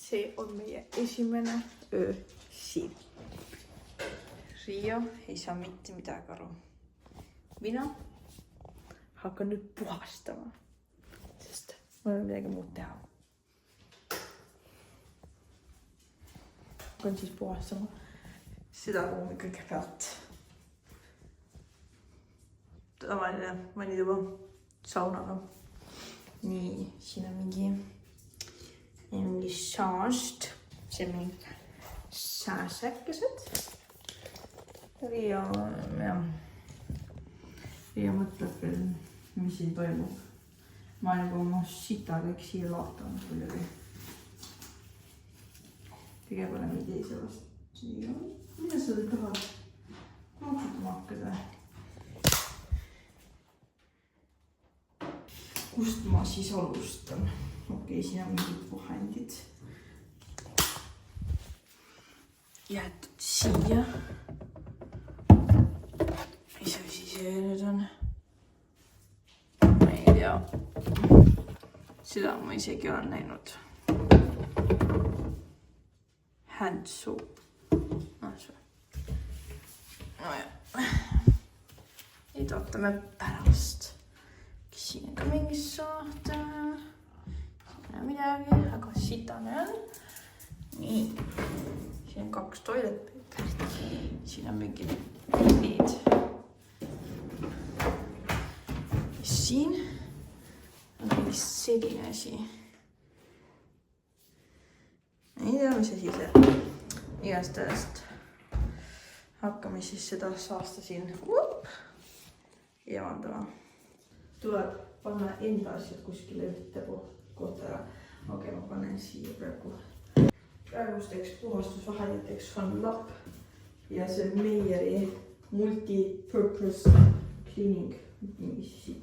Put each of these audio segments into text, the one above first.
see on meie esimene öö siin. Riia ei saa mitte midagi aru. Mina hakkan nüüd puhastama, sest mul ei ole midagi muud teha. Hakkan siis puhastama seda ruumi kõigepealt. Tavaline vannituba saunaga. Nii, siin on mingi saast. See on mingi sääsäkesed. Riia mõtleb veel, mis siin toimub. Ma olen juba oma sita kõik siia laatanud kuidagi. Kõige pole meid ei sellest. Mida sa tahad? Maksutama hakkada. Kust ma siis alustan? Okei, siin on mingid vahendid. Jäetud siia. Mis asi see nüüd on? Ma ei tea. Seda ma isegi olen näinud. Hand soap. Nojah. Nüüd ootame pärast. Siin on ka mingi saate. Siin on midagi, aga sitane on. Nii. Siin on 2 toiletpaperit. Siin on mingid pillid. Siin on mingi selline asi. Ei tea, mis asi see. Igast hakkame siis seda saasta siin javandama. Tuleb panna enda asjad kuskile ühte kohta ära. Okei, ma panen siia praegu. Praegusteks puhastusvahenditeks on lapp ja see Meieri multi-purpose cleaning. Mingi siit.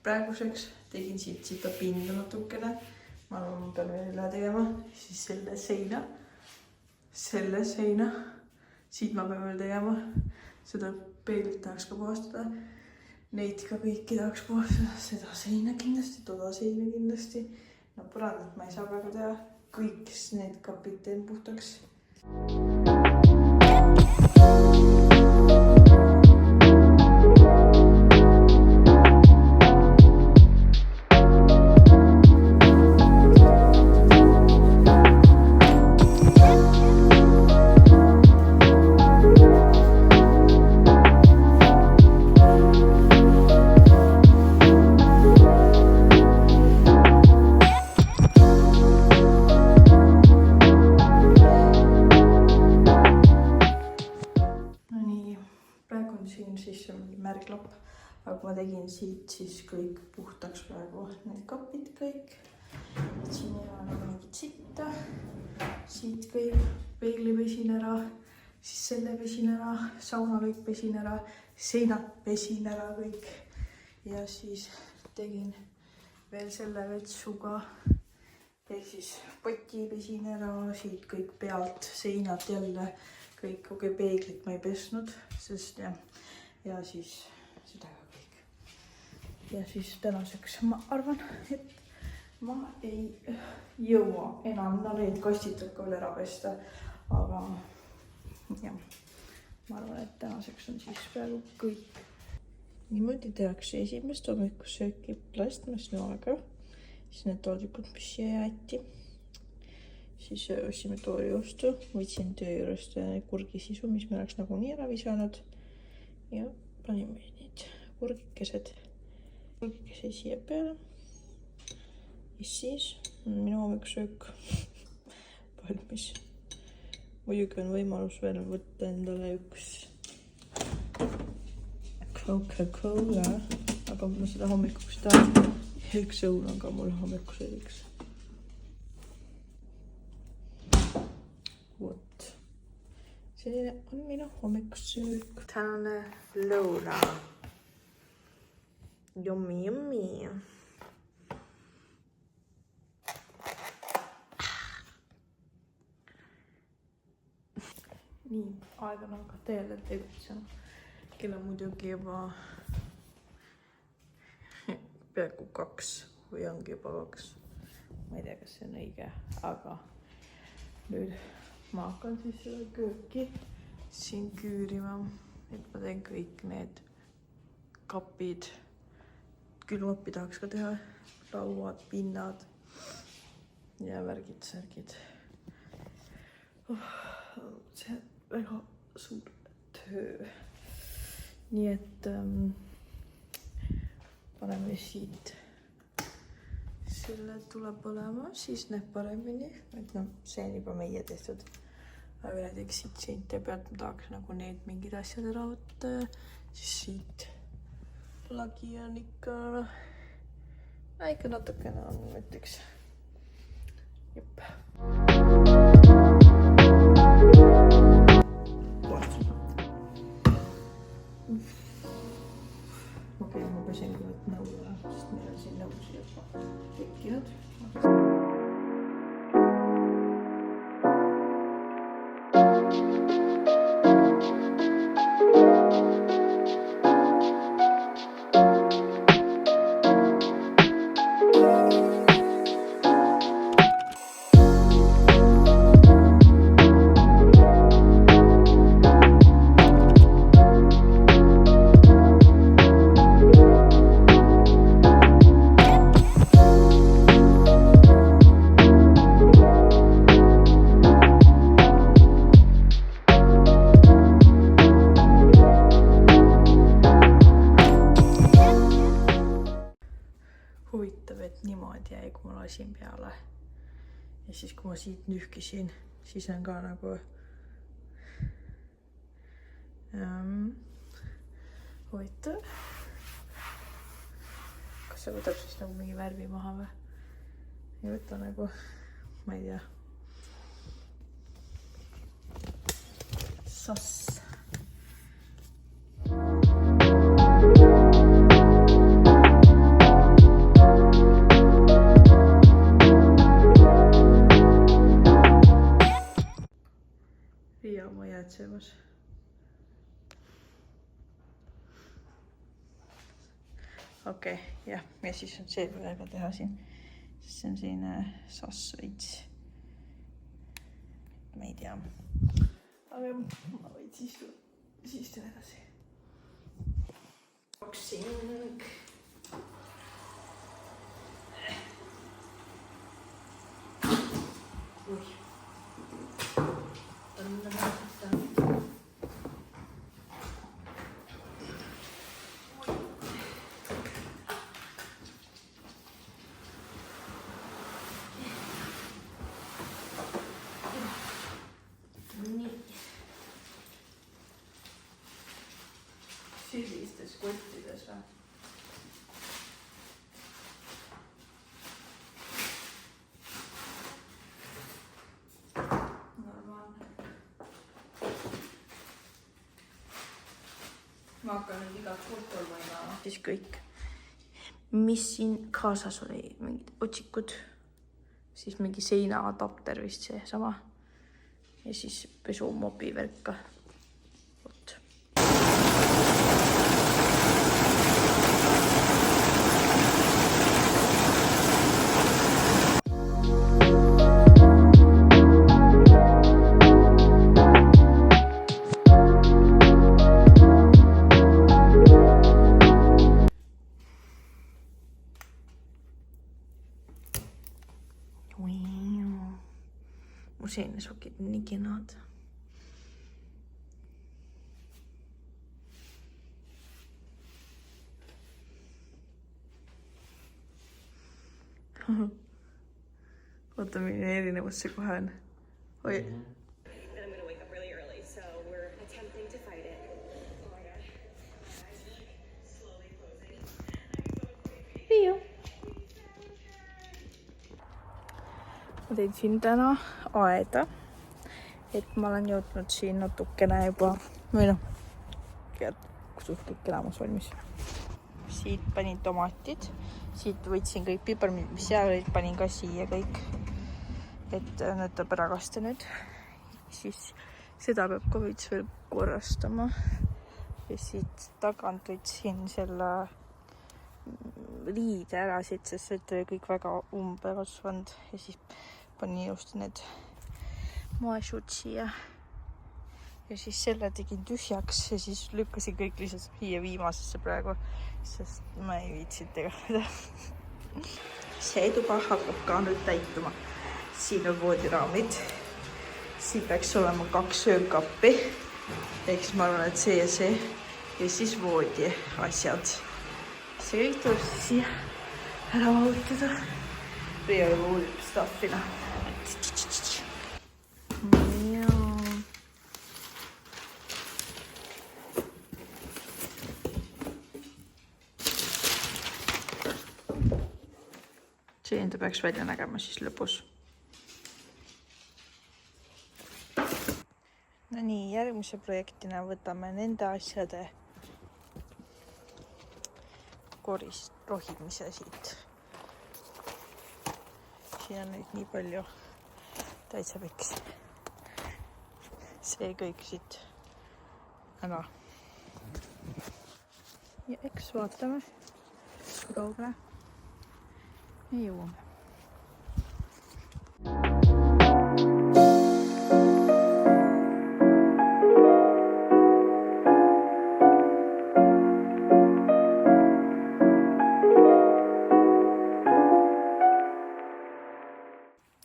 Praeguseks tegin siit seda pinda natukene. Ma arvan, ma pean veel üle tegema. Siis selle seina. Siit ma pean veel tegema. Seda peeglit tahaks ka puhastada. Neid ka kõiki tahaks puhastada. Seda seina kindlasti, toda seina kindlasti. No põrandat ma ei saa praegu teha. Kõik need kapid teen puhtaks. Märklapp, aga ma tegin siit siis kõik puhtaks praegu, need kapid kõik. Siin ei ole mingit sitta, siit kõik, peegli pesin ära, siis selle pesin ära, sauna kõik pesin ära, seinad pesin ära kõik. Ja siis tegin veel selle vetsuga, ehk siis poti pesin ära, siit kõik pealt, seinad jälle, kõik, okei, peeglit ma ei pesnud, sest ja siis seda ka kõik. Ja siis tänaseks ma arvan, et ma ei jõua enam need kastid ka veel ära pesta. Aga jah, ma arvan, et tänaseks on siis praegu kõik. Niimoodi tehakse esimest hommikusööki plastmassnoaga. Siis need toodikud, mis siia jäeti. Siis ostsime toorijuustu, võtsin töö juurest kurgisisu, mis me oleks nagunii ära visanud. Ja panime need kurgikesed siia peale. Ja siis on minu hommikusöök valmis. Muidugi on võimalus veel võtta endale üks Coca-Cola, aga ma seda hommikuks tahan. Üks õun on ka mul hommikusöögiks. Selline on minu hommikusöök. Tänane lõuna Yummy, yummy. Nii, aeg on hakata jälle tegutsema. Kell on muidugi juba peaaegu 2 või ongi juba 2. Ma ei tea, kas see on õige, aga nüüd ma hakkan siis seda kööki siin küürima, et ma teen kõik need kapid. Külmappi tahaks ka teha, lauad, pinnad ja värgid. See on väga suur töö. Nii et paneme siit. Selle tuleb olema, siis näeb paremini. Et no, see on juba meie tehtud. Aga näiteks siit seinte pealt ma tahaks nagu need mingid asjad ära võtta. Siis siit lagi on ikka natukene on, ütleks. Jep. Okei, ma pesin küll nõu ära, sest meil on siin nõusi juba tekkinud. Huvitav, et niimoodi jäi, kui ma lasin peale. Ja siis, kui ma siit nühkisin, siis on ka nagu huvitav. Kas see võtab siis nagu mingi värvi maha või? Ei võta nagu, ma ei tea. Sass. Oma jäätsemas. Okei, jah. Ja siis on see veel ka teha siin. Sest see on selline sass veits. Ma ei tea. Aga ma võin siis teen edasi. Boxing. Ui. Sellistes kottides või? Normaalne. Ma hakkan nüüd igat kotol võima. Siis kõik, mis siin kaasas oli, mingid otsikud, siis mingi seinaadapter vist see sama ja siis pesumopi värka. Mu seenesokid on nii kenad. Oota, milline erinevus see kohe on. Oi. Riio. Ma tein siin täna aeda, et ma olen jõudnud siin natukene juba, või noh, suhteliselt enamus valmis. siit panin tomatid, siit võtsin kõik piparmid, mis seal olid, panin ka siia kõik, et need tuleb ära kasta nüüd. Siis seda peab ka veits veel korrastama ja siit tagant võtsin selle liide ära siit, sest see kõik väga umbe kasvanud ja siis panin ilusti need moesud siia. Ja siis selle tegin tühjaks ja siis lükkasin kõik lihtsalt siia viimasesse praegu, sest ma ei viitsid tegada. See tuba hakkab ka nüüd täituma. Siin on voodiraamid. Siin peaks olema 2 söögkappi. Ehk siis ma arvan, et see ja see. Ja siis voodi asjad. See kõik tuleb siia ära mahutada. Riia juba uurib staffina. Selline ta peaks välja nägema siis lõpus. No nii, järgmise projektina võtame nende asjade rohimise siit. Siin on nüüd nii palju täitsa piks. See kõik siit ära. Ja eks vaatame, kui kaugele me jõuame.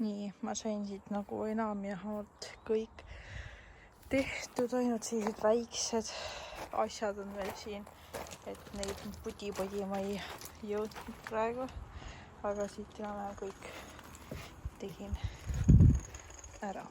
Nii, ma sain siit nagu enamjaolt kõik tehtud, ainult sellised väiksed asjad on veel siin, et neid pudi ma ei jõudnud praegu. Aga siit enam kõik tegin ära.